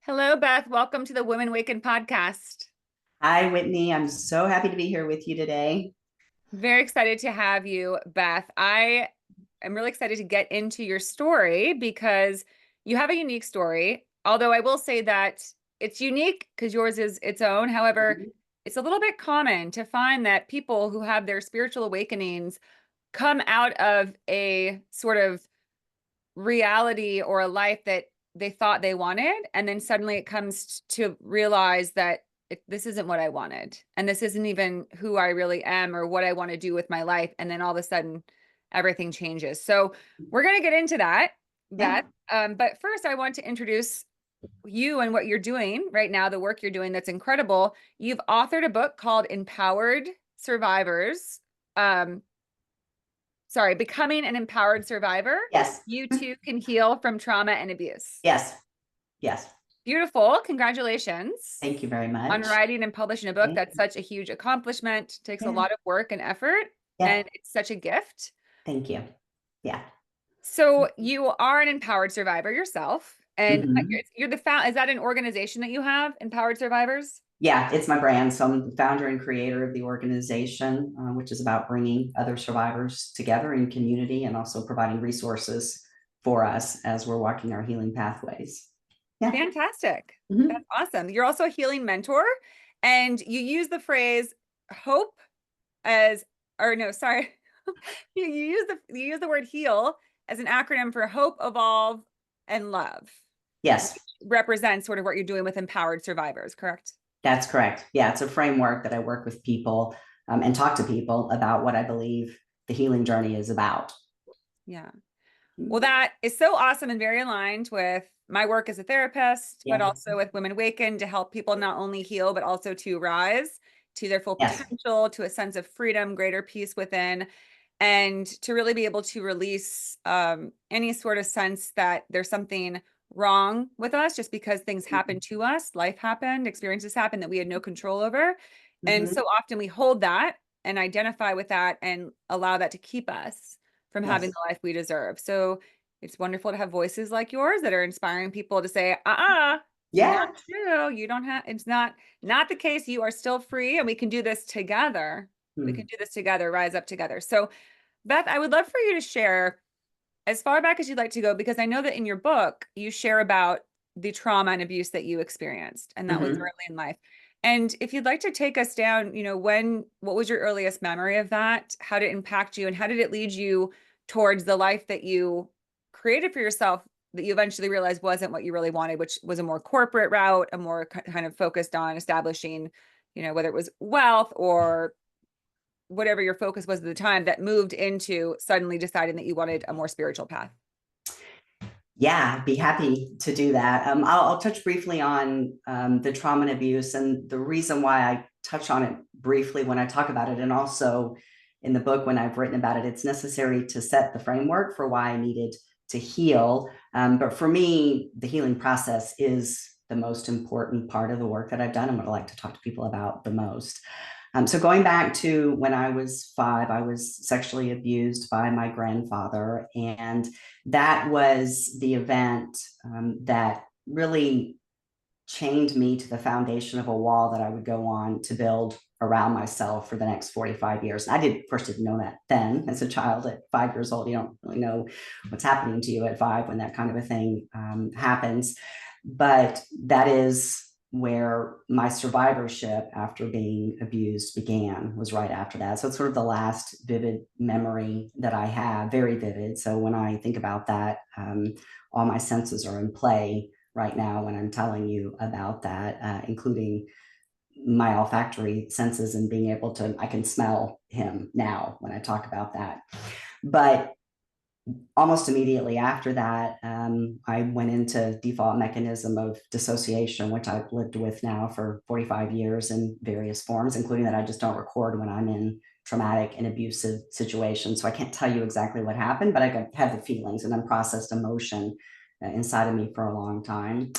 Hello, Beth. Welcome to the Women Waken podcast. Hi, Whitney. I'm so happy to be here with you today. Very excited to have you, Beth. I am really excited to get into your story because you have a unique story. Although I will say that it's unique because yours is its own. However, Mhm. it's a little bit common to find that people who have their spiritual awakenings come out of a sort of reality or a life that they thought they wanted, and then suddenly it comes to realize that this isn't what I wanted, and this isn't even who I really am or what I want to do with my life, and then all of a sudden everything changes. So we're going to get into that, Yeah. Beth. But first I want to introduce you and what you're doing right now, the work you're doing that's incredible. You've authored a book called Empowered Survivors. Um, Becoming an Empowered Survivor. Yes. You too can heal from trauma and abuse. Yes. Yes. Beautiful. Congratulations Thank you very on much. writing and publishing a book. Thank That's you. such a huge accomplishment. Takes a Yeah. lot of work and effort, Yeah. and it's such a gift. Thank you. Yeah. So you are an empowered survivor yourself, and hmm you're the found. Is that an organization that you have, Empowered Survivors? Yeah, it's my brand. So I'm the founder and creator of the organization, which is about bringing other survivors together in community and also providing resources for us as we're walking our healing pathways. Yeah. Fantastic. That's hmm awesome. You're also a healing mentor, and you use the phrase hope as, or no, sorry, you use the word heal as an acronym for hope, evolve, and love, which Yes, represents sort of what you're doing with empowered survivors, correct? that's correct. Yeah, it's a framework that I work with people and talk to people about what I believe the healing journey is about. Yeah. Well, that is so awesome and very aligned with my work as a therapist, but Yeah. also with Women Awaken to help people not only heal, but also to rise to their full Yes. potential, to a sense of freedom, greater peace within, and to really be able to release any sort of sense that there's something wrong with us just because things happen to us, life happened, experiences happened that we had no control over. And hmm so often we hold that and identify with that and allow that to keep us from having Yes. the life we deserve. So it's wonderful to have voices like yours that are inspiring people to say, not Yeah. true. You don't have, it's not the case. You are still free and we can do this together. We can Hmm. do this together, rise up together. So, Beth, I would love for you to share as far back as you'd like to go, because I know that in your book, you share about the trauma and abuse that you experienced, and that was hmm early in life. And if you'd like to take us down, what was your earliest memory of that? How did it impact you, and how did it lead you towards the life that you created for yourself that you eventually realized wasn't what you really wanted, which was a more corporate route, a more kind of focused on establishing, whether it was wealth or whatever your focus was at the time that moved into suddenly deciding that you wanted a more spiritual path? Yeah, be happy to do that. I'll touch briefly on the trauma and abuse, and the reason why I touch on it briefly when I talk about it, and also in the book when I've written about it, it's necessary to set the framework for why I needed to heal. But for me, the healing process is the most important part of the work that I've done and what I like to talk to people about the most. So going back to when I was 5, I was sexually abused by my grandfather, and that was the event that really chained me to the foundation of a wall that I would go on to build around myself for the next 45 years. And I did first didn't know that then as a child at 5 years old. You don't really know what's happening to you at 5 when that kind of a thing happens. But that is where my survivorship after being abused began, was right after that. So it's sort of the last vivid memory that I have, very vivid. So when I think about that, all my senses are in play right now when I'm telling you about that, including my olfactory senses and being able to, I can smell him now when I talk about that. But almost immediately after that, I went into default mechanism of dissociation, which I've lived with now for 45 years in various forms, including that I just don't record when I'm in traumatic and abusive situations. So I can't tell you exactly what happened, but I have the feelings and unprocessed emotion inside of me for a long time.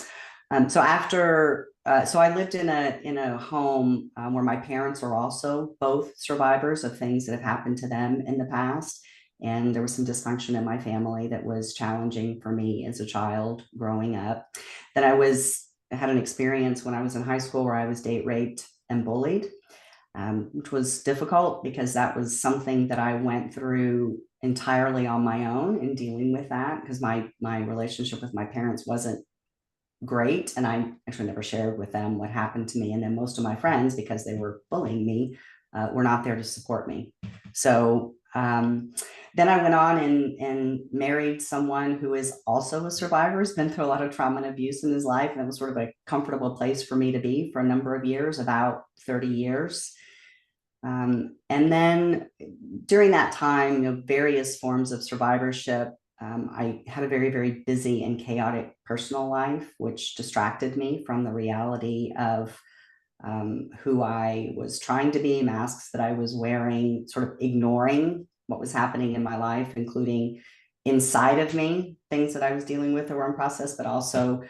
So I lived in a home where my parents are also both survivors of things that have happened to them in the past, and there was some dysfunction in my family that was challenging for me as a child growing up. Then I was had an experience when I was in high school where I was date raped and bullied, which was difficult because that was something that I went through entirely on my own in dealing with that, because my relationship with my parents wasn't great, and I actually never shared with them what happened to me. And then most of my friends, because they were bullying me, were not there to support me. So then I went on and married someone who is also a survivor, has been through a lot of trauma and abuse in his life, and it was sort of a comfortable place for me to be for a number of years, about 30 years. And then during that time, various forms of survivorship. I had a very, very busy and chaotic personal life, which distracted me from the reality of who I was trying to be, masks that I was wearing, sort of ignoring what was happening in my life, including inside of me, things that I was dealing with that were in process, but also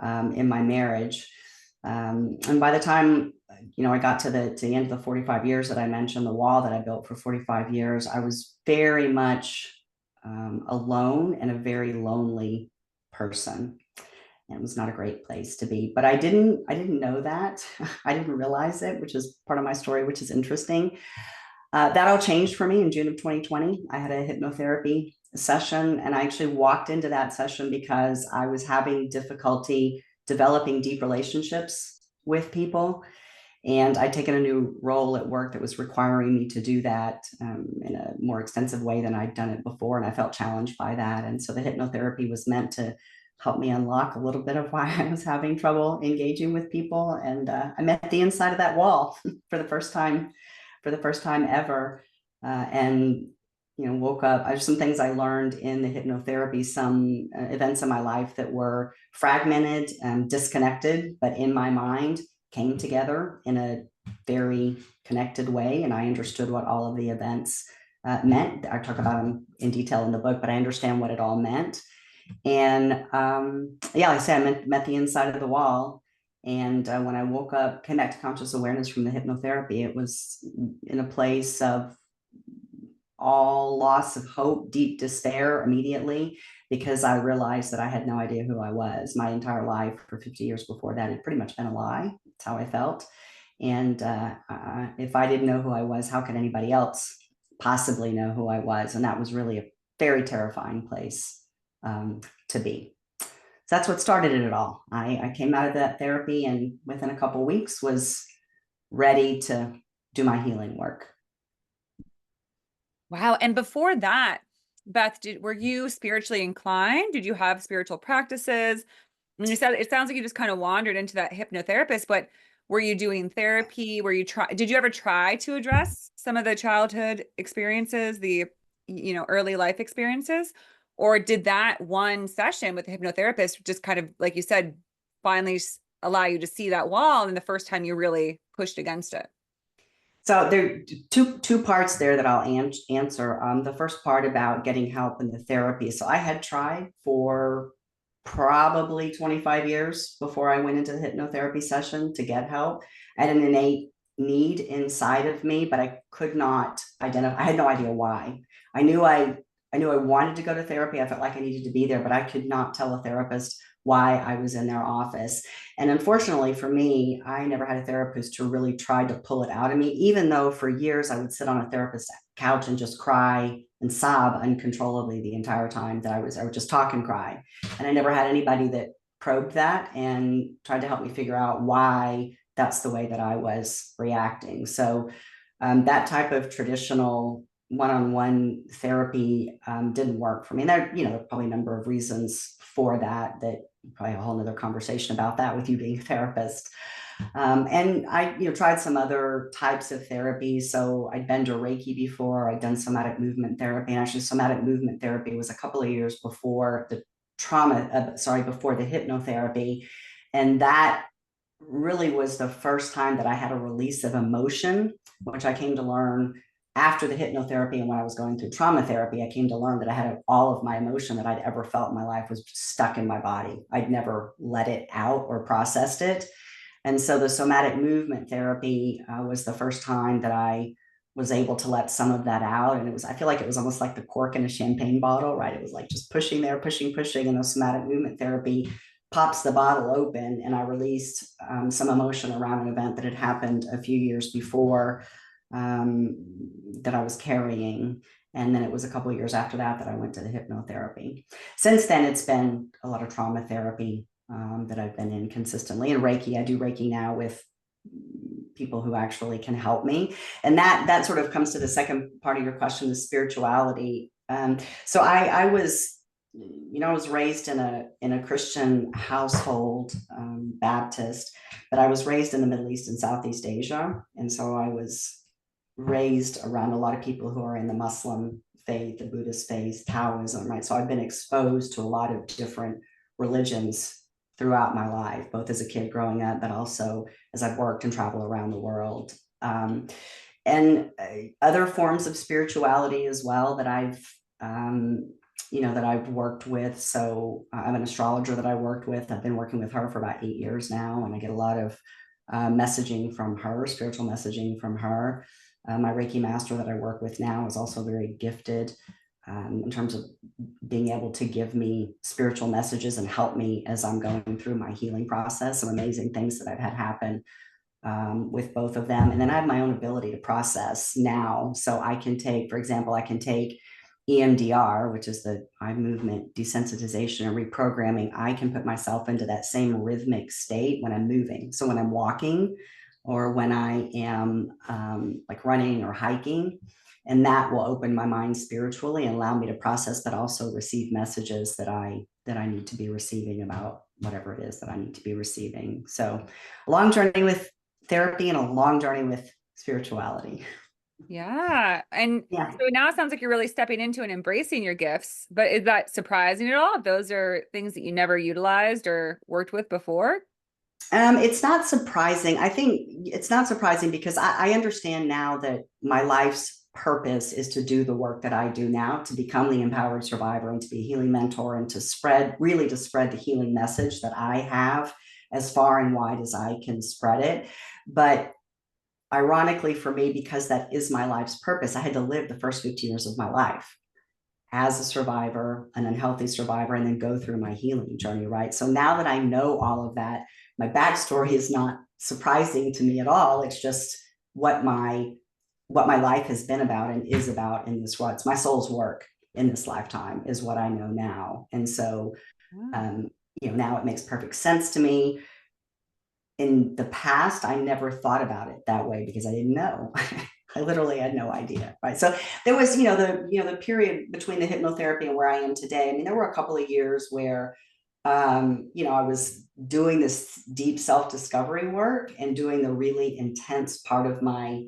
in my marriage. And by the time I got to the end of the 45 years that I mentioned, the wall that I built for 45 years, I was very much alone and a very lonely person. And it was not a great place to be. But I didn't know that. I didn't realize it, which is part of my story, which is interesting. That all changed for me in June of 2020. I had a hypnotherapy session, and I actually walked into that session because I was having difficulty developing deep relationships with people. And I'd taken a new role at work that was requiring me to do that in a more extensive way than I'd done it before. And I felt challenged by that. And so the hypnotherapy was meant to help me unlock a little bit of why I was having trouble engaging with people. And I met the inside of that wall for the first time, ever. And woke up. There's some things I learned in the hypnotherapy, some events in my life that were fragmented and disconnected, but in my mind came together in a very connected way. And I understood what all of the events meant. I talk about them in detail in the book, but I understand what it all meant. And like I said, I met the inside of the wall. And when I woke up, came back to conscious awareness from the hypnotherapy, it was in a place of all loss of hope, deep despair immediately, because I realized that I had no idea who I was. My entire life for 50 years before that had pretty much been a lie. That's how I felt. And if I didn't know who I was, how could anybody else possibly know who I was? And that was really a very terrifying place to be. So that's what started it all. I came out of that therapy, and within a couple of weeks was ready to do my healing work. Wow. And before that, Beth, were you spiritually inclined? Did you have spiritual practices? And you said it sounds like you just kind of wandered into that hypnotherapist, but were you doing therapy? Did you ever try to address some of the childhood experiences, the early life experiences? Or did that one session with the hypnotherapist just kind of, like you said, finally allow you to see that wall and the first time you really pushed against it? So there are two parts there that I'll answer. The first part about getting help in the therapy. So I had tried for probably 25 years before I went into the hypnotherapy session to get help. I had an innate need inside of me, but I could not identify. I had no idea why. I knew I wanted to go to therapy. I felt like I needed to be there, but I could not tell a therapist why I was in their office. And unfortunately for me, I never had a therapist who really tried to pull it out of me, even though for years I would sit on a therapist's couch and just cry and sob uncontrollably the entire time that I would just talk and cry. And I never had anybody that probed that and tried to help me figure out why that's the way that I was reacting. So that type of traditional one-on-one therapy didn't work for me. And there are probably a number of reasons for that, probably a whole nother conversation about that with you being a therapist. And I, tried some other types of therapy. So I'd been to Reiki before. I'd done somatic movement therapy. And actually, somatic movement therapy was a couple of years before the before the hypnotherapy. And that really was the first time that I had a release of emotion, which I came to learn after the hypnotherapy. And when I was going through trauma therapy, I came to learn that I had all of my emotion that I'd ever felt in my life was stuck in my body. I'd never let it out or processed it. And so the somatic movement therapy was the first time that I was able to let some of that out. And I feel like it was almost like the cork in a champagne bottle, right? It was like just pushing there, pushing. And the somatic movement therapy pops the bottle open, and I released some emotion around an event that had happened a few years before, um, that I was carrying. And then it was a couple of years after that that I went to the hypnotherapy. Since then, it's been a lot of trauma therapy that I've been in consistently. And Reiki, I do Reiki now with people who actually can help me. And that sort of comes to the second part of your question, the spirituality. So I was, I was raised in a Christian household, Baptist, but I was raised in the Middle East and Southeast Asia, and so I was raised around a lot of people who are in the Muslim faith, the Buddhist faith, Taoism, right? So I've been exposed to a lot of different religions throughout my life, both as a kid growing up, but also as I've worked and traveled around the world. And other forms of spirituality as well that that I've worked with. So I'm an astrologer that I worked with. I've been working with her for about 8 years now, and I get a lot of messaging from her, spiritual messaging from her. My Reiki master that I work with now is also very gifted in terms of being able to give me spiritual messages and help me as I'm going through my healing process. Some amazing things that I've had happen with both of them. And then I have my own ability to process now. So I can take, for example, I can take EMDR, which is the eye movement desensitization and reprogramming. I can put myself into that same rhythmic state when I'm moving. So when I'm walking or when I am like running or hiking, and that will open my mind spiritually and allow me to process, but also receive messages that I need to be receiving about whatever it is that I need to be receiving. So a long journey with therapy and a long journey with spirituality. Yeah. And Yeah. so now it sounds like you're really stepping into and embracing your gifts, but is that surprising at all? Those are things that you never utilized or worked with before? It's not surprising. I think it's not surprising because I understand now that my life's purpose is to do the work that I do now, to become the empowered survivor and to be a healing mentor and to spread, really to spread the healing message that I have as far and wide as I can spread it. But ironically for me, because that is my life's purpose, I had to live the first 50 years of my life as a survivor, an unhealthy survivor, and then go through my healing journey, right? So now that I know all of that, my backstory is not surprising to me at all. It's just what my what my life has been about and is about in this world. It's my soul's work in this lifetime is what I know now. And so Yeah. um, now it makes perfect sense to me. In the past, I never thought about it that way because I didn't know. I literally had no idea, right? So there was, the period between the hypnotherapy and where I am today. I mean, there were a couple of years where, I was doing this deep self-discovery work and doing the really intense part of my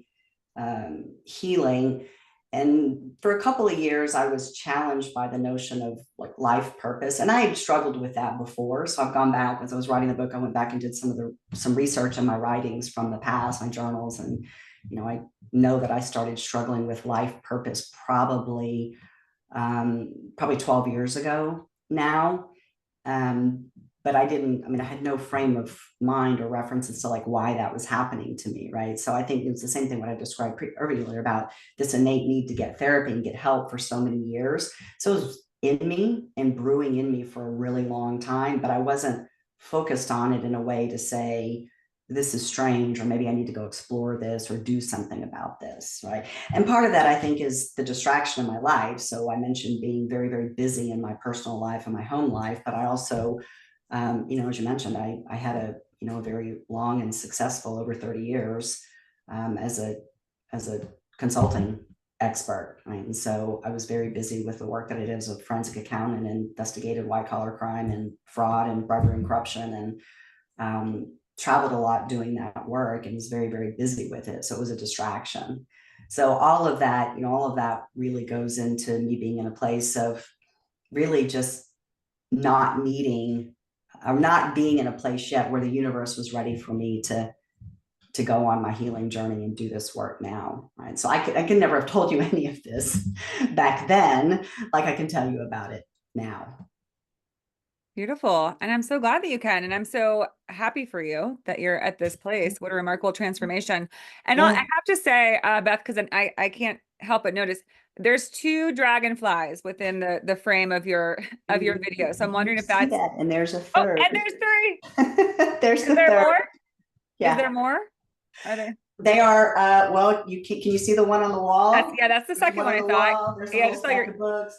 healing. And for a couple of years, I was challenged by the notion of like life purpose. And I had struggled with that before. So I've gone back as I was writing the book, I went back and did some research in my writings from the past, my journals. And, I know that I started struggling with life purpose probably 12 years ago now. Um, but I had no frame of mind or references to like why that was happening to me. Right. So I think it was the same thing what I described earlier about this innate need to get therapy and get help for so many years. So it was in me and brewing in me for a really long time, but I wasn't focused on it in a way to say, this is strange, or maybe I need to go explore this or do something about this. Right. And part of that, I think, is the distraction in my life. So I mentioned being very, very busy in my personal life and my home life, but I also, as you mentioned, I had a very long and successful over 30 years as a consulting expert, right? And so I was very busy with the work that I did as a forensic accountant and investigated white collar crime and fraud and bribery and corruption, and traveled a lot doing that work and was very, very busy with it. So it was a distraction. So all of that really goes into me being in a place of really just not needing or not being in a place yet where the universe was ready for me to go on my healing journey and do this work now. Right. So I could never have told you any of this back then, like I can tell you about it now. Beautiful. And I'm so glad that you can. And I'm so happy for you that you're at this place. What a remarkable transformation. And I Yeah. have to say, Beth, because I can't help but notice There's two dragonflies within the frame of your video. So I'm You wondering if see that's, that, and there's a oh, third. and there's three. There's Is the there third. more? Is Yeah, there more? Are there? they are. Well, can you see the one on the That's, wall? yeah, that's the There's second one one on I the thought. wall. There's a Yeah, I whole just thought stack you're, of books.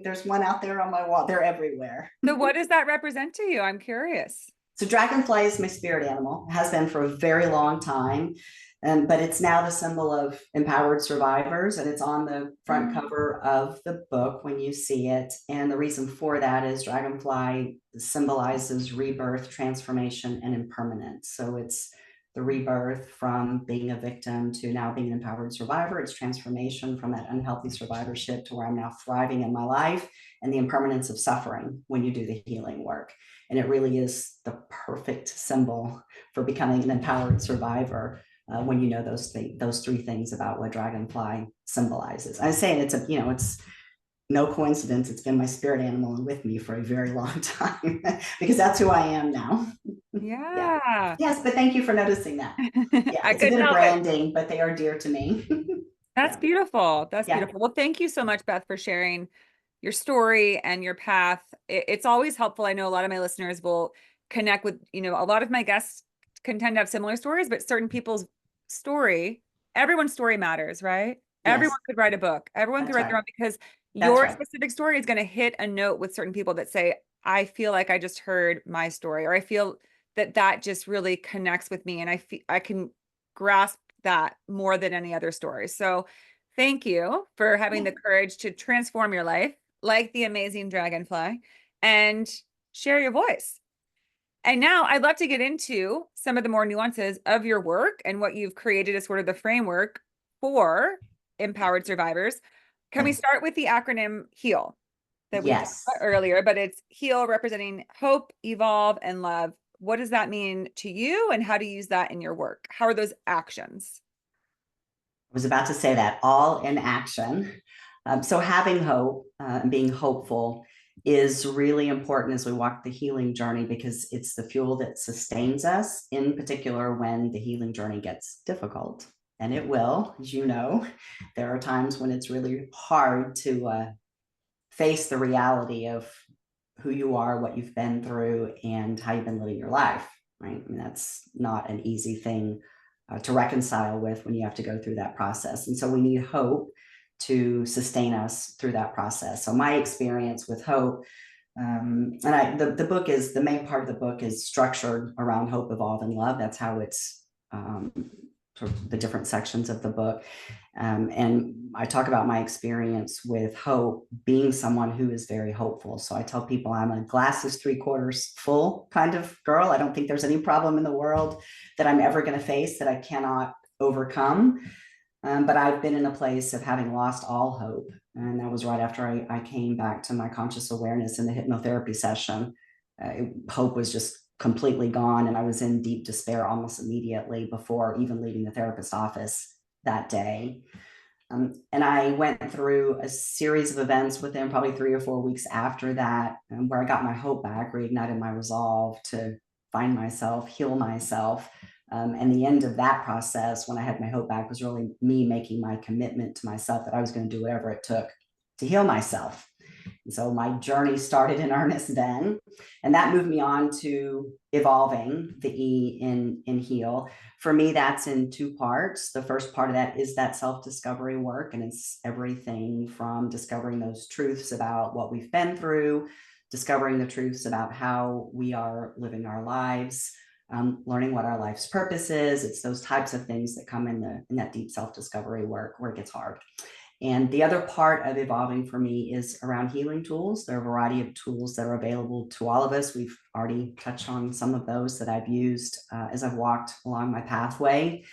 There's one out there on my wall. They're everywhere. so what does that represent to you? I'm curious. So Dragonfly is my spirit animal. It has been for a very long time. But it's now the symbol of empowered survivors, and it's on the front Mm. cover of the book when you see it. And the reason for that is Dragonfly symbolizes rebirth, transformation, and impermanence. So it's the rebirth from being a victim to now being an empowered survivor. It's transformation from that unhealthy survivorship to where I'm now thriving in my life, and the impermanence of suffering when you do the healing work. And it really is the perfect symbol for becoming an empowered survivor when you know those three things about what Dragonfly symbolizes. I'm saying it's no coincidence. It's been my spirit animal and with me for a very long time because that's who I am now. Yeah. Yeah. Yes, but thank you for noticing that. Yeah, I it's a couldn't bit of help it. branding, but they are dear to me. That's Yeah. beautiful. That's Yeah. beautiful. Well, thank you so much, Beth, for sharing your story and your path. It's always helpful. I know a lot of my listeners will connect with, a lot of my guests can tend to have similar stories, but certain people's story, everyone's story matters, right? Everyone Yes, could write a book. Everyone could that's write their right. own because That's your right. specific story is going to hit a note with certain people that say, I feel like I just heard my story, or I feel that that just really connects with me. And I can grasp that more than any other story. So thank you for having Yeah. the courage to transform your life like the amazing dragonfly and share your voice. And now I'd love to get into some of the more nuances of your work and what you've created as sort of the framework for empowered survivors. Can we start with the acronym HEAL that we talked about Yes. earlier? But it's HEAL representing hope, evolve, and love. What does that mean to you, and how do you use that in your work? How are those actions? I was about to say that all in action. So having hope and being hopeful is really important as we walk the healing journey because it's the fuel that sustains us, in particular when the healing journey gets difficult. And it will, as you know, there are times when it's really hard to face the reality of who you are, what you've been through, and how you've been living your life, right? I mean, that's not an easy thing to reconcile with when you have to go through that process. And so we need hope to sustain us through that process. So my experience with hope, the book is the main part of the book is structured around hope, evolve, and love. That's how it's sort of the different sections of the book. And I talk about my experience with hope being someone who is very hopeful. So I tell people I'm a glasses 3/4 full kind of girl. I don't think there's any problem in the world that I'm ever going to face that I cannot overcome. But I've been in a place of having lost all hope. And that was right after I came back to my conscious awareness in the hypnotherapy session. Hope was just completely gone. And I was in deep despair almost immediately before even leaving the therapist office that day. And I went through a series of events within probably 3 or 4 weeks after that, where I got my hope back, reignited my resolve to find myself, heal myself. And the end of that process, when I had my hope back, was really me making my commitment to myself that I was going to do whatever it took to heal myself. And so my journey started in earnest then. And that moved me on to evolving the E in heal. For me, that's in two parts. The first part of that is that self-discovery work. And it's everything from discovering those truths about what we've been through, discovering the truths about how we are living our lives, learning what our life's purpose is. It's those types of things that come in that deep self-discovery work where it gets hard. And the other part of evolving for me is around healing tools. There are a variety of tools that are available to all of us. We've already touched on some of those that I've used as I've walked along my pathway.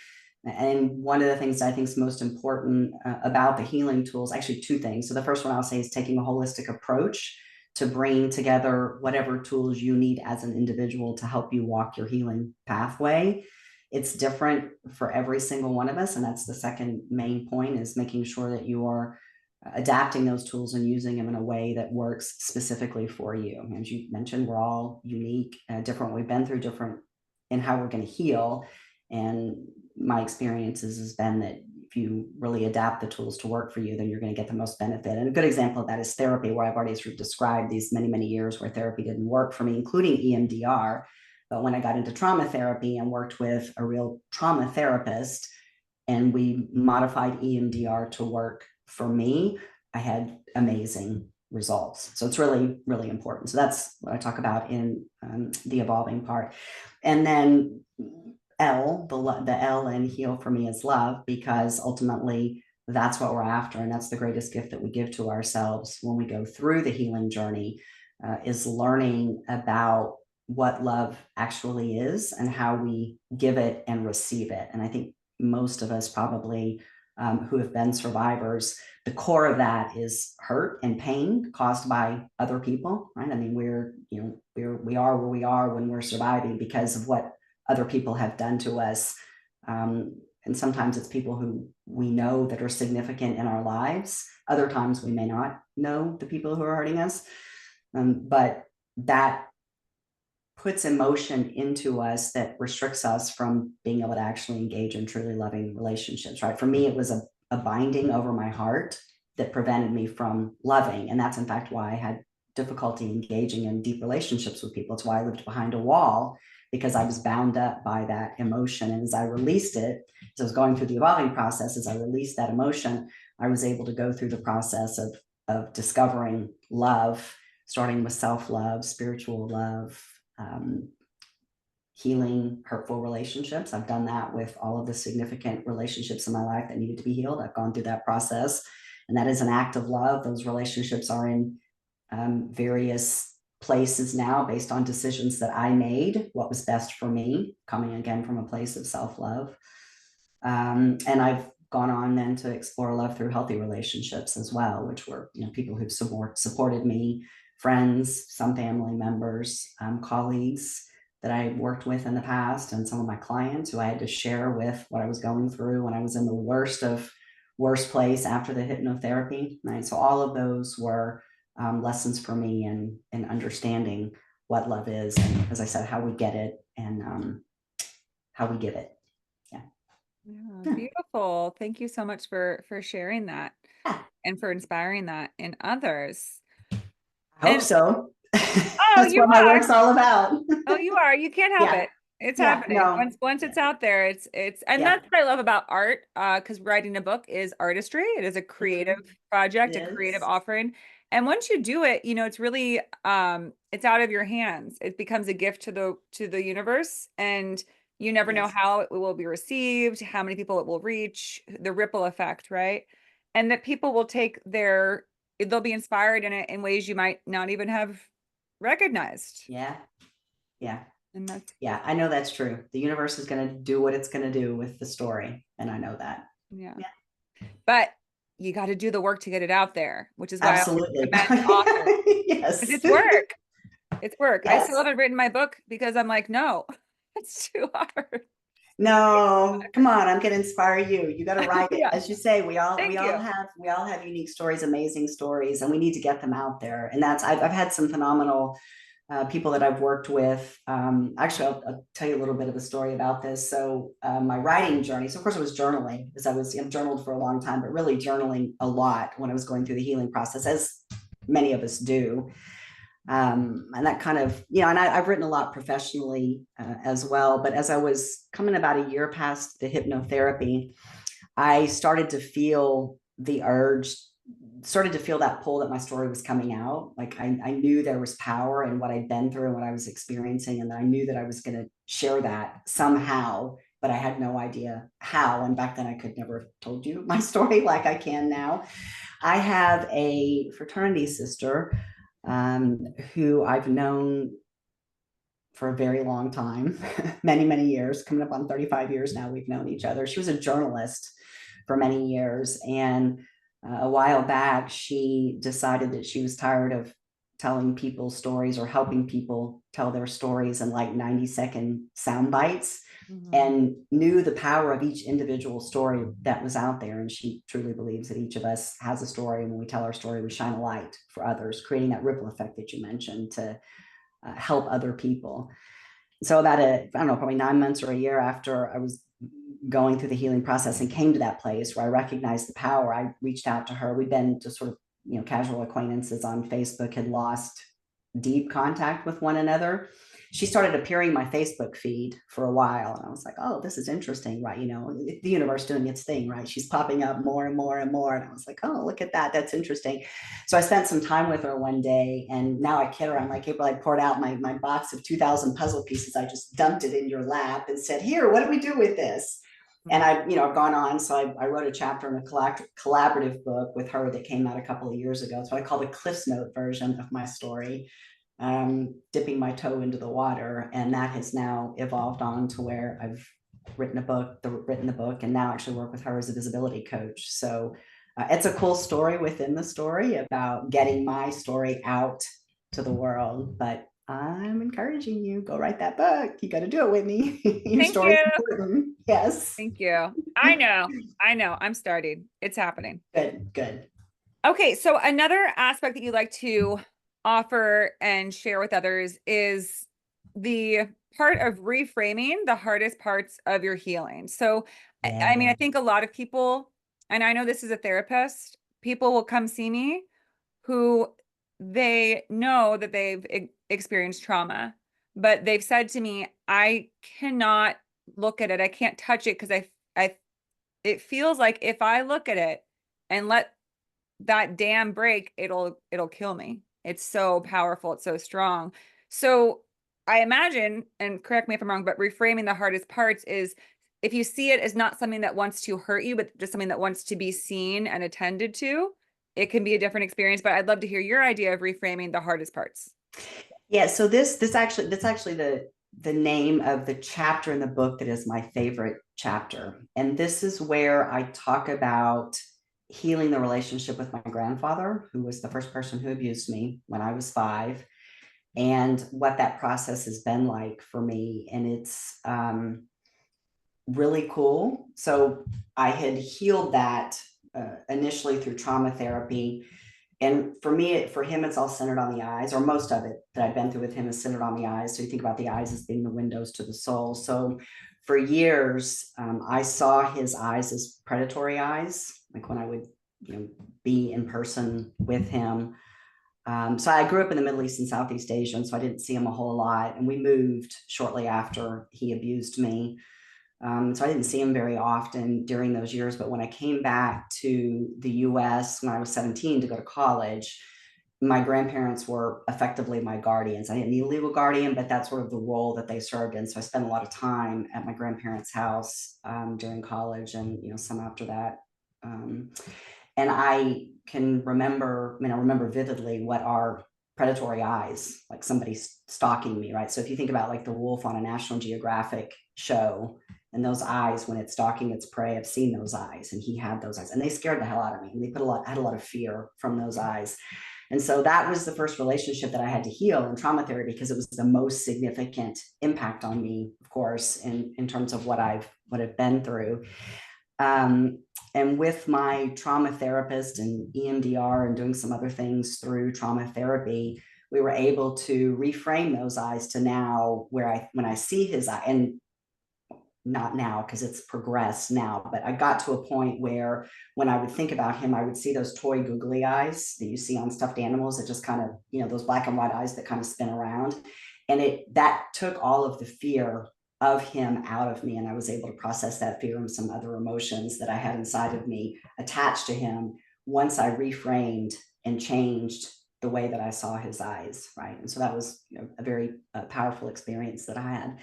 And one of the things I think is most important about the healing tools, actually two things. So the first one I'll say is taking a holistic approach to bring together whatever tools you need as an individual to help you walk your healing pathway. It's different for every single one of us. And that's the second main point, is making sure that you are adapting those tools and using them in a way that works specifically for you. As you mentioned, we're all unique, different. We've been through different in how we're going to heal. And my experiences has been that if you really adapt the tools to work for you, then you're going to get the most benefit. And a good example of that is therapy, where I've already sort of described these many, many years where therapy didn't work for me, including EMDR. But when I got into trauma therapy and worked with a real trauma therapist, and we modified EMDR to work for me, I had amazing results. So it's really, really important. So that's what I talk about in the evolving part. And then the L in heal for me is love, because ultimately that's what we're after. And that's the greatest gift that we give to ourselves when we go through the healing journey, is learning about what love actually is and how we give it and receive it. And I think most of us probably who have been survivors, the core of that is hurt and pain caused by other people, right? I mean, we are where we are when we're surviving because of what other people have done to us. And sometimes it's people who we know that are significant in our lives. Other times we may not know the people who are hurting us. But that puts emotion into us that restricts us from being able to actually engage in truly loving relationships, right? For me, it was a binding over my heart that prevented me from loving. And that's in fact why I had difficulty engaging in deep relationships with people. It's why I lived behind a wall, because I was bound up by that emotion. And as I released it, as I was going through the evolving process, as I released that emotion, I was able to go through the process of discovering love, starting with self-love, spiritual love, healing hurtful relationships. I've done that with all of the significant relationships in my life that needed to be healed. I've gone through that process, and that is an act of love. Those relationships are in various places now based on decisions that I made, what was best for me, coming again from a place of self-love. And I've gone on then to explore love through healthy relationships as well, which were, people who've supported me, friends, some family members, colleagues that I worked with in the past, and some of my clients who I had to share with what I was going through when I was in the worst place after the hypnotherapy. Right. So all of those were lessons for me in understanding what love is, and as I said, how we get it and how we give it. Yeah. Yeah, Yeah. beautiful. Thank you so much for sharing that Yeah. and for inspiring that in others. I hope And so. oh, That's you what my are. work's all about. Oh, you are. You can't help Yeah. it. It's Yeah. happening. No. Once Yeah. it's out there, it's and Yeah. that's what I love about art, because writing a book is artistry. It is a creative Mhm. It project, a creative is. offering. And once you do it, it's really it's out of your hands. It becomes a gift to the universe, and you never know Yes. how it will be received, how many people it will reach, the ripple effect, right? And that people will they'll be inspired in it in ways you might not even have recognized. Yeah. Yeah. And that's Yeah. I know that's true. The universe is going to do what it's going to do with the story. And I know that. yeah. Yeah. But you got to do the work to get it out there, which is why I always Absolutely. recommend authors. Because Yes. it's work. It's work. I still Yes. haven't written my book because I'm like, no, it's too hard. No, come on. I'm going to inspire you. You got to write it. Yeah. As you say, we Thank all you. have unique stories, amazing stories, and we need to get them out there. And I've had some phenomenal people that I've worked with. Actually, I'll tell you a little bit of a story about this. So my writing journey. So of course, it was journaling, because I've journaled for a long time, but really journaling a lot when I was going through the healing process, as many of us do. And that kind of, and I've written a lot professionally as well. But as I was coming about a year past the hypnotherapy, I started to feel the urge, started to feel that pull that my story was coming out. Like I knew there was power in what I'd been through and what I was experiencing. And I knew that I was going to share that somehow, but I had no idea how. And back then I could never have told you my story like I can now. I have a fraternity sister who I've known for a very long time, many, many years, coming up on 35 years now. We've known each other. She was a journalist for many years. And a while back, she decided that she was tired of telling people stories or helping people tell their stories in like 90-second sound bites, Mhm. and knew the power of each individual story that was out there. And she truly believes that each of us has a story. And when we tell our story, we shine a light for others, creating that ripple effect that you mentioned to help other people. So about I don't know, probably 9 months or a year after I was going through the healing process and came to that place where I recognized the power, I reached out to her. We'd been just sort of, casual acquaintances on Facebook, had lost deep contact with one another. She started appearing in my Facebook feed for a while. And I was like, oh, this is interesting, right? The universe doing its thing, right? She's popping up more and more and more. And I was like, oh, look at that. That's interesting. So I spent some time with her one day. And now I kid her. I'm like, April, I poured out my box of 2,000 puzzle pieces. I just dumped it in your lap and said, here, what do we do with this? And I've gone on. So I wrote a chapter in a collaborative book with her that came out a couple of years ago. So I call the Cliff's Note version of my story, dipping my toe into the water. And that has now evolved on to where I've written the book, and now actually work with her as a visibility coach. So it's a cool story within the story about getting my story out to the world. But I'm encouraging you, go write that book. You got to do it, Whitney. Your Thank story's you. important. Yes. Thank you. I know. I know. I'm starting. It's happening. Good, good. Okay, so another aspect that you like to offer and share with others is the part of reframing the hardest parts of your healing. So, I mean, Yeah. I think a lot of people, and I know this is a therapist, people will come see me who they know that they've experienced trauma, but they've said to me, I cannot look at it. I can't touch it because it feels like if I look at it and let that dam break, it'll kill me. It's so powerful, it's so strong. So I imagine, and correct me if I'm wrong, but reframing the hardest parts is if you see it as not something that wants to hurt you, but just something that wants to be seen and attended to, it can be a different experience. But I'd love to hear your idea of reframing the hardest parts. Yeah. So that's actually the name of the chapter in the book that is my favorite chapter. And this is where I talk about healing the relationship with my grandfather, who was the first person who abused me when I was 5, and what that process has been like for me. And it's really cool. So I had healed that initially through trauma therapy. And for him, it's all centered on the eyes, or most of it that I've been through with him is centered on the eyes. So you think about the eyes as being the windows to the soul. So for years, I saw his eyes as predatory eyes, like when I would, be in person with him. So I grew up in the Middle East and Southeast Asia, and so I didn't see him a whole lot. And we moved shortly after he abused me. So I didn't see him very often during those years. But when I came back to the US when I was 17 to go to college, my grandparents were effectively my guardians. I didn't need a legal guardian, but that's sort of the role that they served in. So I spent a lot of time at my grandparents' house during college, and some after that. And I can remember, I remember vividly what are predatory eyes, like somebody stalking me, right? So if you think about like the wolf on a National Geographic show, and those eyes when it's stalking its prey, I've seen those eyes, and he had those eyes, and they scared the hell out of me. And they had a lot of fear from those eyes. And so that was the first relationship that I had to heal in trauma therapy, because it was the most significant impact on me, of course, in terms of what I've been through. Um, and with my trauma therapist and EMDR and doing some other things through trauma therapy, we were able to reframe those eyes to now where when I see his eye, and not now because it's progressed now, but I got to a point where when I would think about him, I would see those toy googly eyes that you see on stuffed animals that just kind of, those black and white eyes that kind of spin around. And that took all of the fear of him out of me. And I was able to process that fear and some other emotions that I had inside of me attached to him once I reframed and changed the way that I saw his eyes. Right. And so that was a very powerful experience that I had.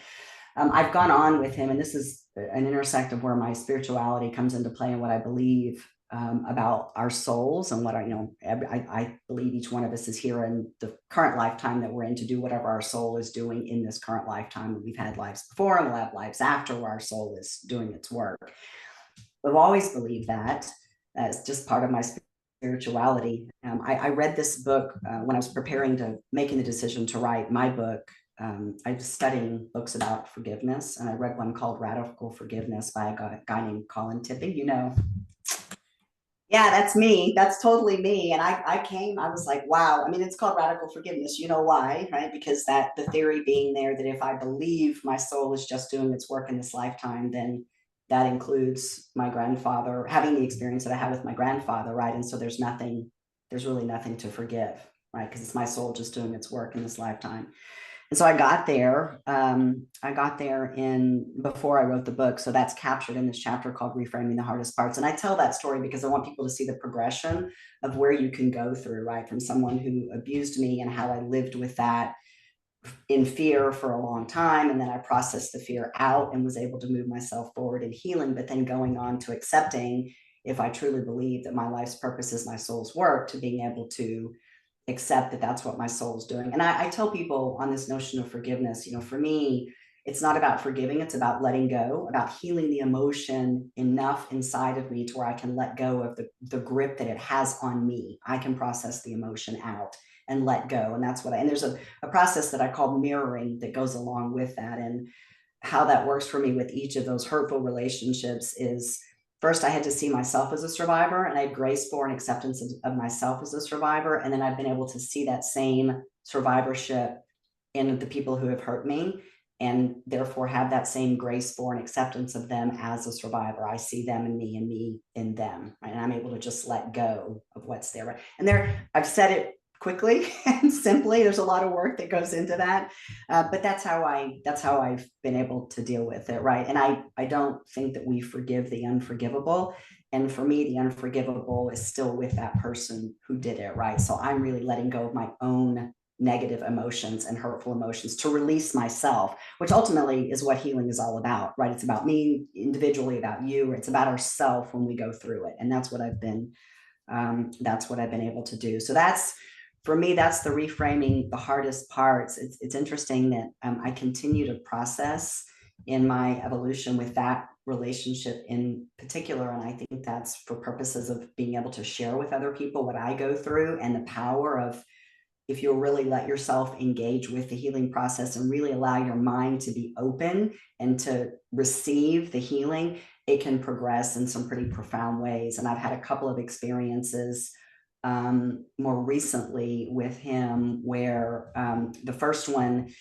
I've gone on with him, and this is an intersect of where my spirituality comes into play and what I believe about our souls, and what I believe each one of us is here in the current lifetime that we're in to do whatever our soul is doing in this current lifetime. We've had lives before and we'll have lives after where our soul is doing its work. I've always believed that as just part of my spirituality. I read this book when I was making the decision to write my book. I was studying books about forgiveness, and I read one called Radical Forgiveness by a guy named Colin Tipping. Yeah, that's me. That's totally me. And I was like, wow. It's called Radical Forgiveness. You know why, right? Because the theory being there that if I believe my soul is just doing its work in this lifetime, then that includes my grandfather, having the experience that I had with my grandfather, right? And so there's really nothing to forgive, right? Because it's my soul just doing its work in this lifetime. And so I got there. I got there in before I wrote the book. So that's captured in this chapter called Reframing the Hardest Parts. And I tell that story because I want people to see the progression of where you can go through, right? From someone who abused me and how I lived with that in fear for a long time. And then I processed the fear out and was able to move myself forward in healing, but then going on to accepting, if I truly believe that my life's purpose is my soul's work, to being able to accept that that's what my soul's doing. And I tell people on this notion of forgiveness, for me, it's not about forgiving, it's about letting go, about healing the emotion enough inside of me to where I can let go of the grip that it has on me. I can process the emotion out and let go. And that's and there's a process that I call mirroring that goes along with that. And how that works for me with each of those hurtful relationships is, first, I had to see myself as a survivor, and I had grace for and acceptance of myself as a survivor. And then I've been able to see that same survivorship in the people who have hurt me, and therefore have that same grace for and acceptance of them as a survivor. I see them in me and me in them. Right? And I'm able to just let go of what's there. Right? And I've said it quickly and simply. There's a lot of work that goes into that, but that's how I've been able to deal with it, right? And I don't think that we forgive the unforgivable. And for me, the unforgivable is still with that person who did it, right? So I'm really letting go of my own negative emotions and hurtful emotions to release myself, which ultimately is what healing is all about, right? It's about me individually, about you. It's about ourself when we go through it, and that's what I've been able to do. So that's, for me, that's the reframing the hardest parts. It's interesting that I continue to process in my evolution with that relationship in particular. And I think that's for purposes of being able to share with other people what I go through, and the power of, if you'll really let yourself engage with the healing process and really allow your mind to be open and to receive the healing, it can progress in some pretty profound ways. And I've had a couple of experiences more recently with him where the first one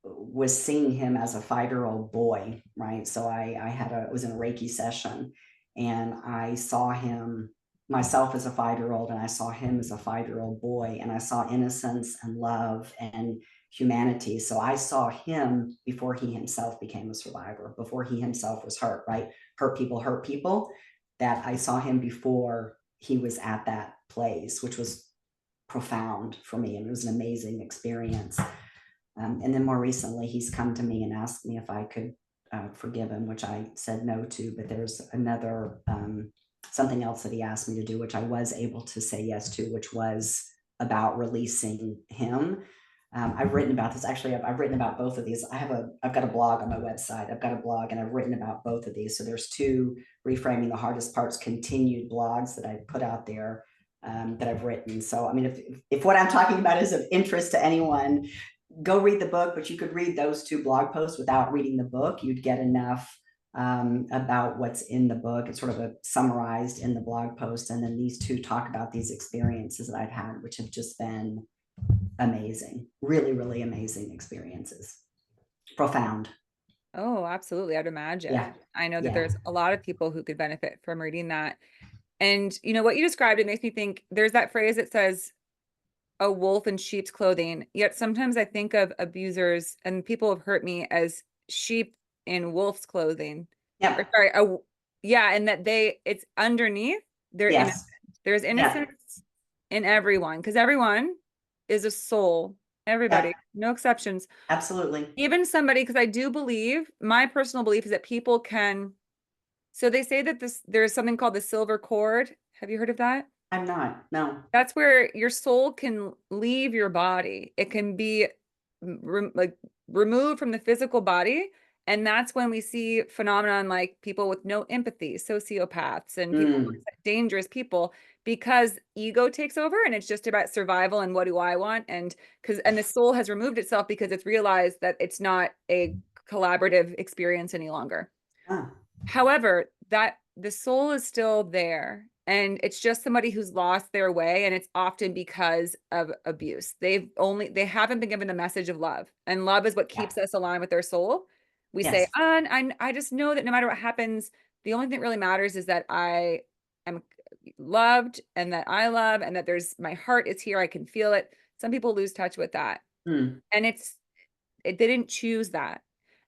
was seeing him as a 5-year-old boy, right? So I was in a Reiki session, and I saw him myself as a 5-year-old, and I saw him as a 5-year-old boy, and I saw innocence and love and humanity. So I saw him before he himself became a survivor, before he himself was hurt, right? Hurt people, that I saw him before he was at that place, which was profound for me. And it was an amazing experience. And then more recently, he's come to me and asked me if I could forgive him, which I said no to. But there's another something else that he asked me to do, which I was able to say yes to, which was about releasing him. I've written about this. Actually, I've written about both of these. I've got a blog on my website. I've got a blog, and I've written about both of these. So there's two Reframing the Hardest Parts continued blogs that I put out there that I've written. So, I mean, if what I'm talking about is of interest to anyone, go read the book, but you could read those two blog posts without reading the book. You'd get enough about what's in the book. It's sort of summarized in the blog post. And then these two talk about these experiences that I've had, which have just been amazing, really, really amazing experiences. Profound. Oh, absolutely. I'd imagine. Yeah. I know that Yeah. there's a lot of people who could benefit from reading that. And what you described, it makes me think there's that phrase that says a wolf in sheep's clothing. Yet sometimes I think of abusers and people who have hurt me as sheep in wolf's clothing. Or Yep. sorry, yeah, and that it's underneath, they're innocent. Yes. There's Yeah. innocence in everyone, because everyone is a soul. Yeah. Everybody, no exceptions. Absolutely. Even somebody, because I do believe, my personal belief is that people can, so they say that there's something called the silver cord. Have you heard of that? I'm not. No. That's where your soul can leave your body. It can be like removed from the physical body. And that's when we see phenomenon like people with no empathy, sociopaths, and people, Mm. dangerous people, because ego takes over and it's just about survival and what do I want? And the soul has removed itself because it's realized that it's not a collaborative experience any longer. Ah. However, that the soul is still there, and it's just somebody who's lost their way, and it's often because of abuse. They haven't been given the message of love, and love is what Yeah. keeps us aligned with their soul. We say, Yes. I just know that no matter what happens, the only thing that really matters is that I am loved and that I love and that there's my heart is here. I can feel it. Some people lose touch with that. Mm, And they didn't choose that.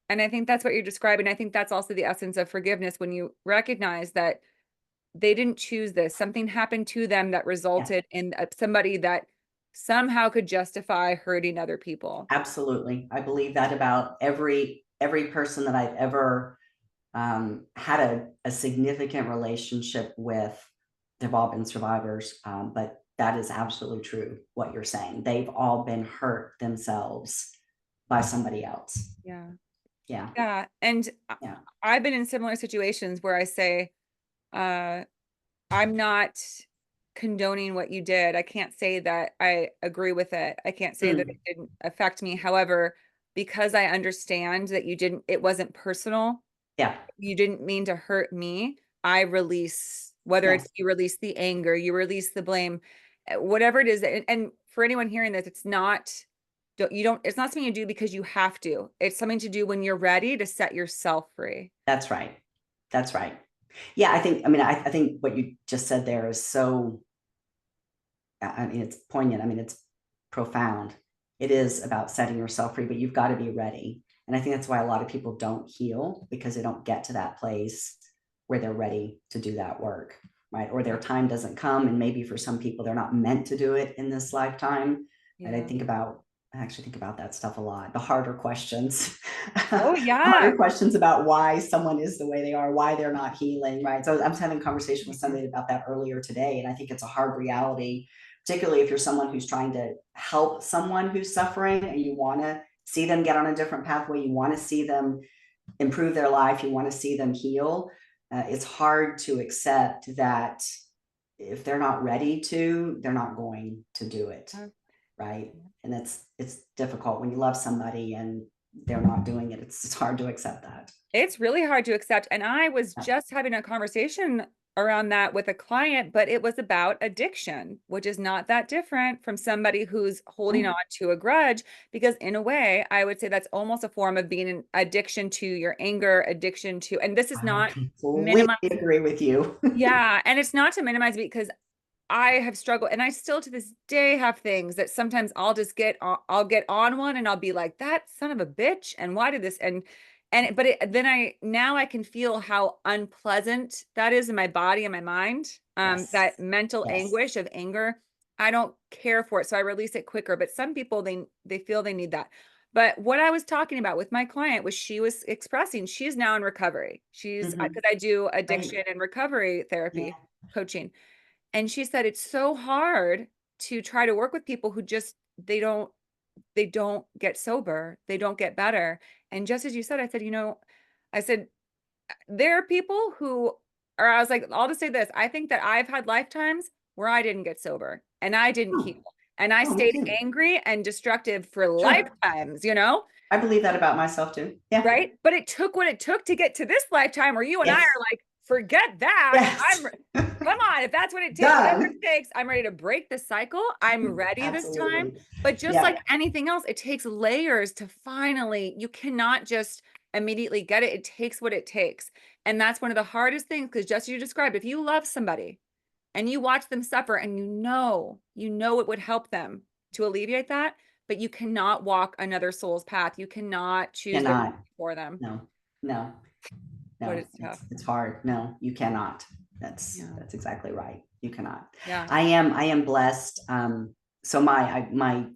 And I think that's what you're describing. I think that's also the essence of forgiveness when you recognize that they didn't choose this. Something happened to them that yeah, resulted in somebody that somehow could justify hurting other people. absolutely. I believe that about every person that I've ever had a significant relationship with. They've all been survivors, but that is absolutely true. What you're saying, they've all been hurt themselves by somebody else. Yeah. Yeah, Yeah. And yeah. I've been in similar situations where I say, uh, I'm not condoning what you did. I can't say that I agree with it. I can't say that it Mm, didn't affect me. However, because I understand that it wasn't personal, yeah, you didn't mean to hurt me. I release, whether it's yes, you release the anger, you release the blame, whatever it is. And for anyone hearing this, it's not something you do because you have to. It's something to do when you're ready to set yourself free. that's right. That's right. Yeah, I think what you just said there is so, I mean, it's poignant. I mean, it's profound. It is about setting yourself free, but you've got to be ready. And I think that's why a lot of people don't heal, because they don't get to that place where they're ready to do that work, right? Or their time doesn't come. And maybe for some people, they're not meant to do it in this lifetime. And Yeah. I actually think about that stuff a lot. The harder questions, Oh, the yeah. harder questions about why someone is the way they are, why they're not healing, right? So I was having a conversation with Mhm. somebody about that earlier today. And I think it's a hard reality, particularly if you're someone who's trying to help someone who's suffering and you want to see them get on a different pathway, you want to see them improve their life, you want to see them heal. It's hard to accept that if they're not ready to, they're not going to do it, Uh, right? And it's difficult when you love somebody and they're not doing it. It's hard to accept that. It's really hard to accept. And I was Yeah. just having a conversation around that with a client, but it was about addiction, which is not that different from somebody who's holding on Oh, to a grudge. Because, in a way, I would say that's almost a form of being an addiction to your anger, addiction to, and this is I not completely minimize. agree with you. Yeah. And it's not to minimize it because I have struggled and I still to this day have things that sometimes I'll get on one and I'll be like, that son of a bitch. And why did this? Then now I can feel how unpleasant that is in my body and my mind. Yes, That mental yes. anguish of anger. I don't care for it. So I release it quicker. But some people, they feel they need that. But what I was talking about with my client was she was expressing she's now in recovery. Hmm. Because I do Right. addiction and recovery Yeah. therapy coaching. And she said it's so hard to try to work with people who just they don't get sober, they don't get better. And just as you said, I said there are people who or I was like, I'll just say this. I think that I've had lifetimes where I didn't get sober and I didn't heal. Oh, And I oh, me stayed too. angry and destructive for Sure. lifetimes, I believe that about myself too. Yeah. right? But it took what it took to get to this lifetime where you and I Yes. are like, forget that. Yes. Come on, if that's what it takes, whatever Done. it takes, I'm ready to break the cycle. I'm ready this time. Absolutely. But just like Yeah. anything else, it takes layers to finally, you cannot just immediately get it. It takes what it takes. And that's one of the hardest things because just as you described, if you love somebody and you watch them suffer and you know it would help them to alleviate that, but you cannot walk another soul's path. You cannot choose their Cannot. for them. No, no, But no. it's tough. It's hard. No, you cannot. Yeah. That's exactly right. You cannot. Yeah. I am blessed. So my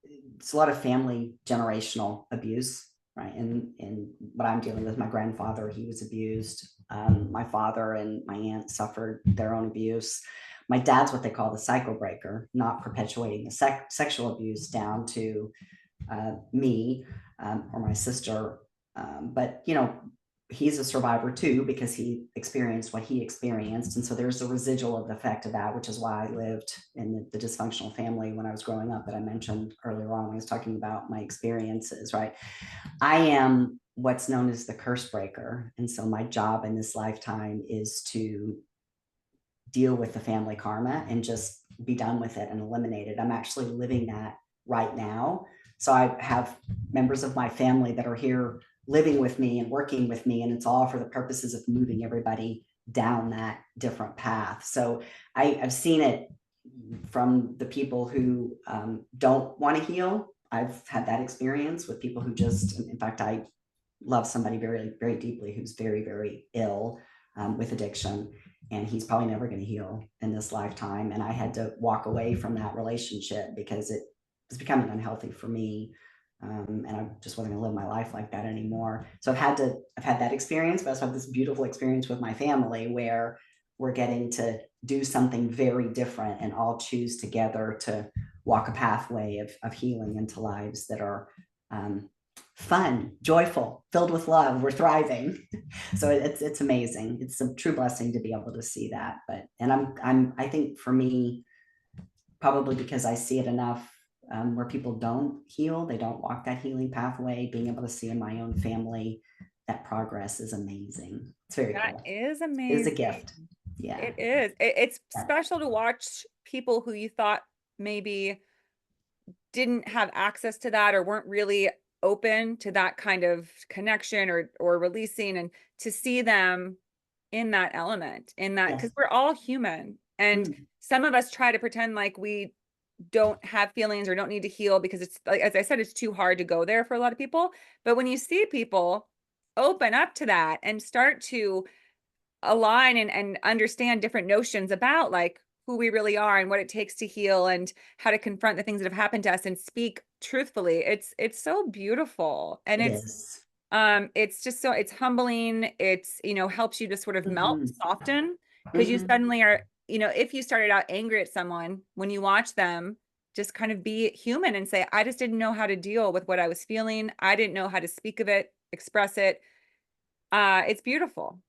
it's a lot of family generational abuse, right? And what I'm dealing with, my grandfather, he was abused. My father and my aunt suffered their own abuse. My dad's what they call the cycle breaker, not perpetuating the sexual abuse down to me, or my sister. But, he's a survivor too, because he experienced what he experienced. And so there's a residual of the effect of that, which is why I lived in the dysfunctional family when I was growing up that I mentioned earlier on when I was talking about my experiences, right? I am what's known as the curse breaker. And so my job in this lifetime is to deal with the family karma and just be done with it and eliminate it. I'm actually living that right now. So I have members of my family that are here living with me and working with me, and it's all for the purposes of moving everybody down that different path. So I've seen it from the people who don't want to heal. I've had that experience with people who just, in fact, I love somebody very, very deeply who's very, very ill with addiction. And he's probably never going to heal in this lifetime. And I had to walk away from that relationship because it was becoming unhealthy for me. And I just wasn't going to live my life like that anymore. So I've had that experience, but I also have this beautiful experience with my family where we're getting to do something very different and all choose together to walk a pathway of healing into lives that are fun, joyful, filled with love. We're thriving. So it's amazing. It's a true blessing to be able to see that. But and I think for me, probably because I see it enough where people don't heal, they don't walk that healing pathway, being able to see in my own family that progress is amazing. It's very That cool. is It is a amazing. gift. Yeah. It is. It's Yeah. special to watch people who you thought maybe didn't have access to that or weren't really open to that kind of connection or releasing, and to see them in that element, in that, because Yes. we're all human, and Mm. some of us try to pretend like we don't have feelings or don't need to heal because it's like, as I said, it's too hard to go there for a lot of people. But when you see people open up to that and start to align and understand different notions about like who we really are and what it takes to heal and how to confront the things that have happened to us and speak truthfully, it's so beautiful. And It is. it's just so it's humbling. It's, helps you to sort of melt, Mm-hmm. soften, because you Mm-hmm. suddenly are, if you started out angry at someone, when you watch them, just kind of be human and say, I just didn't know how to deal with what I was feeling. I didn't know how to speak of it, express it. It's beautiful.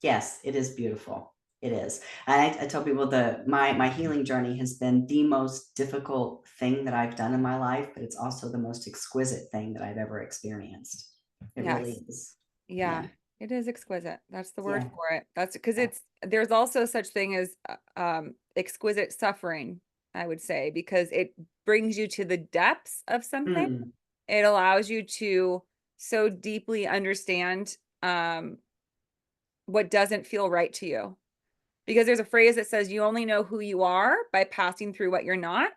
Yes, it is beautiful. It is. I tell people that my healing journey has been the most difficult thing that I've done in my life, but it's also the most exquisite thing that I've ever experienced. It really Yes. is. Yeah, Yeah. it is exquisite. That's the word Yeah. for it. That's because Yeah. there's also such thing as exquisite suffering, I would say, because it brings you to the depths of something. Mm. It allows you to so deeply understand what doesn't feel right to you. Because there's a phrase that says you only know who you are by passing through what you're not.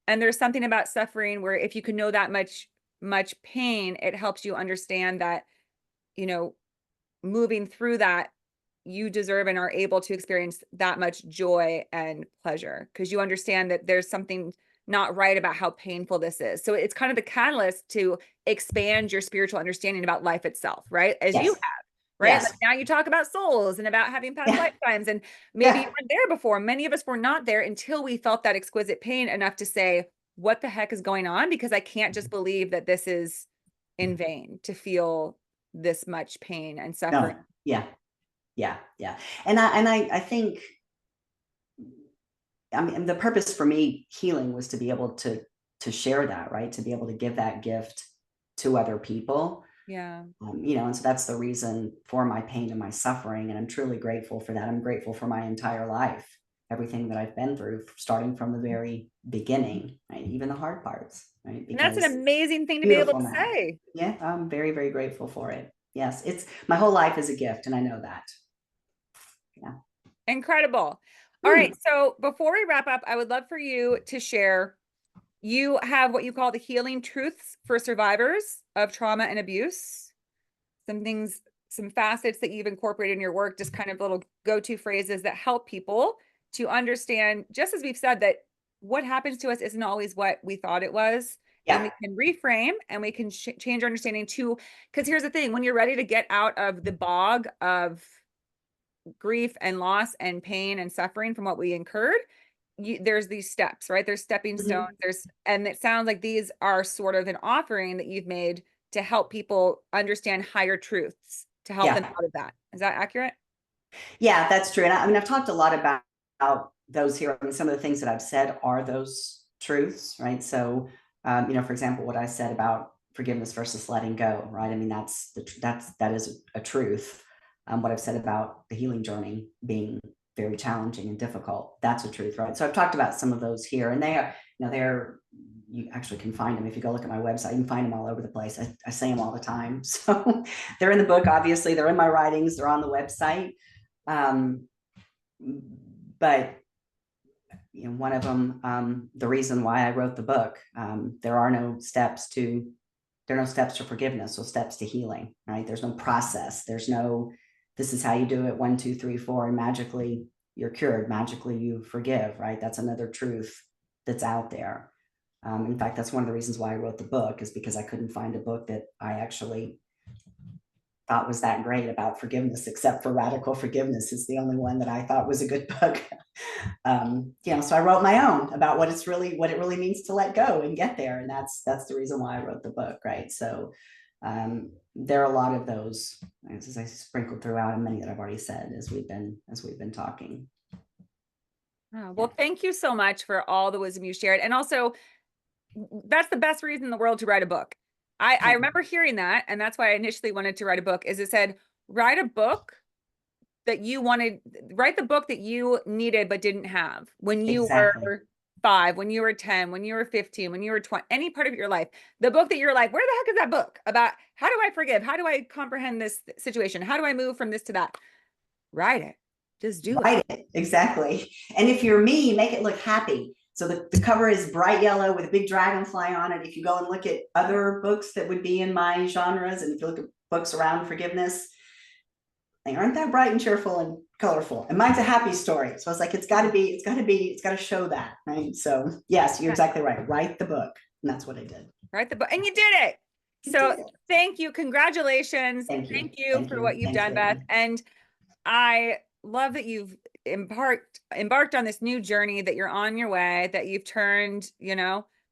And there's something about suffering where if you can know that much pain, it helps you understand that, you know, moving through that, you deserve and are able to experience that much joy and pleasure because you understand that there's something not right about how painful this is. So it's kind of the catalyst to expand your spiritual understanding about life itself, right? As you Yes. have, right? Like Yes. now you talk about souls and about having past Yeah. lifetimes, and maybe you Yeah. weren't there before. Many of us were not there until we felt that exquisite pain enough to say, what the heck is going on? Because I can't just believe that this is in vain to feel this much pain and suffering. No. Yeah. Yeah. Yeah. I think, I mean, the purpose for me healing was to be able to share that, right? To be able to give that gift to other people. Yeah. And so that's the reason for my pain and my suffering. And I'm truly grateful for that. I'm grateful for my entire life, everything that I've been through, starting from the very beginning, right? Even the hard parts, right? And that's an Because amazing thing to be able beautiful to now. say. Yeah, I'm very, very grateful for it. Yes, it's my whole life is a gift, and I know that. Yeah. Incredible. All right. Hmm. So before we wrap up, I would love for you to share. You have what you call the healing truths for survivors of trauma and abuse. Some things, some facets that you've incorporated in your work, just kind of little go-to phrases that help people to understand, just as we've said, that what happens to us isn't always what we thought it was. And Yeah. we can reframe and we can change our understanding to, because here's the thing, when you're ready to get out of the bog of grief and loss and pain and suffering from what we incurred, there's these steps, right? There's stepping stones. Mhm. And it sounds like these are sort of an offering that you've made to help people understand higher truths to help them Yeah. out of that. Is that accurate? Yeah, that's true. And I mean, I've talked a lot about those here. I mean, some of the things that I've said are those truths, right? So, for example, what I said about forgiveness versus letting go, right? I mean, that is a truth. What I've said about the healing journey being very challenging and difficult, that's a truth, right? So I've talked about some of those here, and they're you actually can find them. If you go look at my website, you can find them all over the place. I say them all the time. So they're in the book, obviously, they're in my writings, they're on the website. Um, but one of them, the reason why I wrote the book, there are no steps to forgiveness or steps to healing, right? There's no process. There's no, this is how you do it, 1, 2, 3, 4, and magically you're cured. Magically you forgive, right? That's another truth that's out there. In fact, that's one of the reasons why I wrote the book, is because I couldn't find a book that I actually thought was that great about forgiveness, except for Radical Forgiveness is the only one that I thought was a good book. So I wrote my own about what it really means to let go and get there. And that's the reason why I wrote the book. Right. So there are a lot of those, as I sprinkled throughout, and many that I've already said as we've been talking. Oh, well, thank you so much for all the wisdom you shared. And also, that's the best reason in the world to write a book. I remember hearing that, and that's why I initially wanted to write a book, is it said, write a book that you wanted, write the book that you needed but didn't have when you Exactly. were 5, when you were 10, when you were 15, when you were 20, any part of your life. The book that you're like, where the heck is that book about how do I forgive? How do I comprehend this situation? How do I move from this to that? Write it. Just do it. Write it. Exactly. And if you're me, make it look happy. So the cover is bright yellow with a big dragonfly on it. If you go and look at other books that would be in my genres, and if you look at books around forgiveness, they aren't that bright and cheerful and colorful. And mine's a happy story. So it's like, it's got to show that. Right. So yes, you're exactly right. Write the book. And that's what I did. Write the book. And you did it. So thank you. Congratulations. Thank you. Thank you for what you've Thanks, done, Beth. baby. And I love that you've embarked on this new journey, that you're on your way, that you've turned,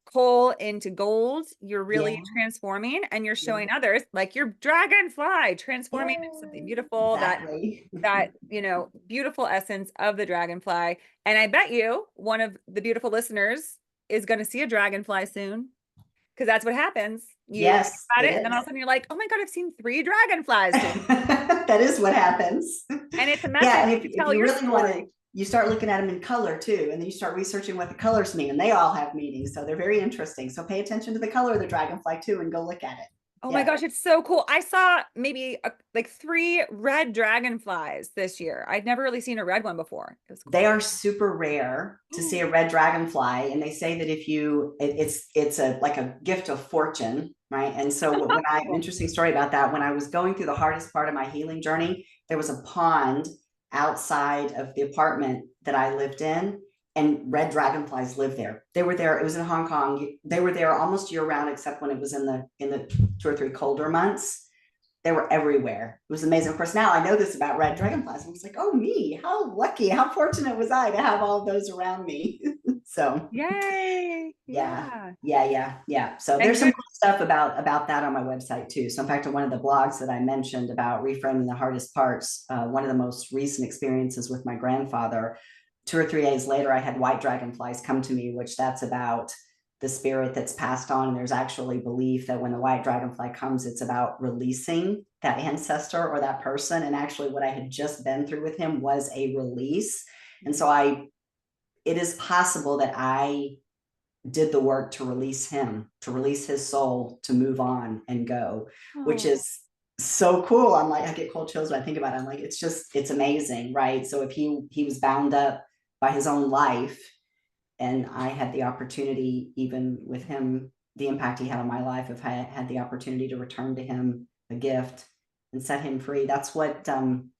coal into gold. You're really Yeah. transforming, and you're Yeah. showing others, like your dragonfly, transforming into something beautiful, Exactly. that beautiful essence of the dragonfly. And I bet you one of the beautiful listeners is going to see a dragonfly soon, because that's what happens. You think Yes, about it it, and then all of is. a sudden you're like, oh my God, I've seen 3 dragonflies today. That is what happens. And it's a Yeah, message and to if tell you your really want to, story. you start looking at them in color too, and then you start researching what the colors mean, and they all have meanings, so they're very interesting. So pay attention to the color of the dragonfly too, and go look at it. Oh my Yeah, gosh, it's so cool. I saw maybe like 3 red dragonflies this year. I'd never really seen a red one before. It was they cool. are super rare to see a red dragonfly, and they say that if you, it's a like a gift of fortune, right? And so an interesting story about that, when I was going through the hardest part of my healing journey, there was a pond outside of the apartment that I lived in, and red dragonflies lived there. They were there. It was in Hong Kong. They were there almost year round, except when it was in the 2 or 3 colder months. They were everywhere. It was amazing. Of course, now I know this about red dragonflies. I was like, oh, me, how lucky, how fortunate was I to have all of those around me? So Yay. yeah, Yeah. yeah. So And there's some you're cool stuff about that on my website too. So in fact, on one of the blogs that I mentioned about reframing the hardest parts, one of the most recent experiences with my grandfather, 2 or 3 days later, I had white dragonflies come to me, which that's about the spirit that's passed on. And there's actually belief that when the white dragonfly comes, it's about releasing that ancestor or that person. And actually what I had just been through with him was a release. And so it is possible that I did the work to release him, to release his soul, to move on and go, which oh, is so cool. I'm like, I get cold chills when I think about it. I'm like, it's amazing, right? So if he was bound up by his own life, and I had the opportunity, even with him, the impact he had on my life, if I had the opportunity to return to him a gift and set him free. That's what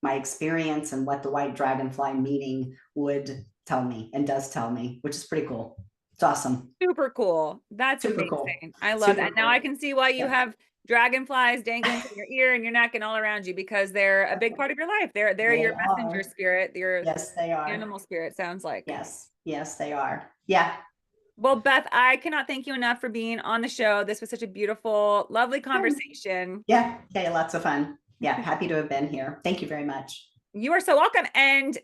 my experience and what the white dragonfly meaning would tell me and does tell me, which is pretty cool. It's awesome. super cool. That's Super cool. amazing. I love Super that. Now I cool. can see why you Yeah. have dragonflies dangling from your ear and your neck and all around you, because they're a big part of your life. They're They your messenger are. spirit, your Yes, they are. animal spirit, sounds like. Yes. Yes, they are. Yeah. Well, Beth, I cannot thank you enough for being on the show. This was such a beautiful, lovely conversation. Yeah. Okay. Lots of fun. Yeah. Happy to have been here. Thank you very much. You are so welcome, and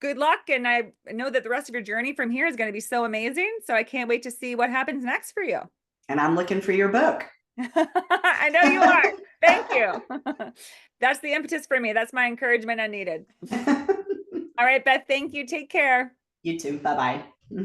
good luck. And I know that the rest of your journey from here is going to be so amazing. So I can't wait to see what happens next for you. And I'm looking for your book. I know you are. Thank you. That's the impetus for me. That's my encouragement I needed. All right, Beth, thank you. Take care. You too. Bye bye.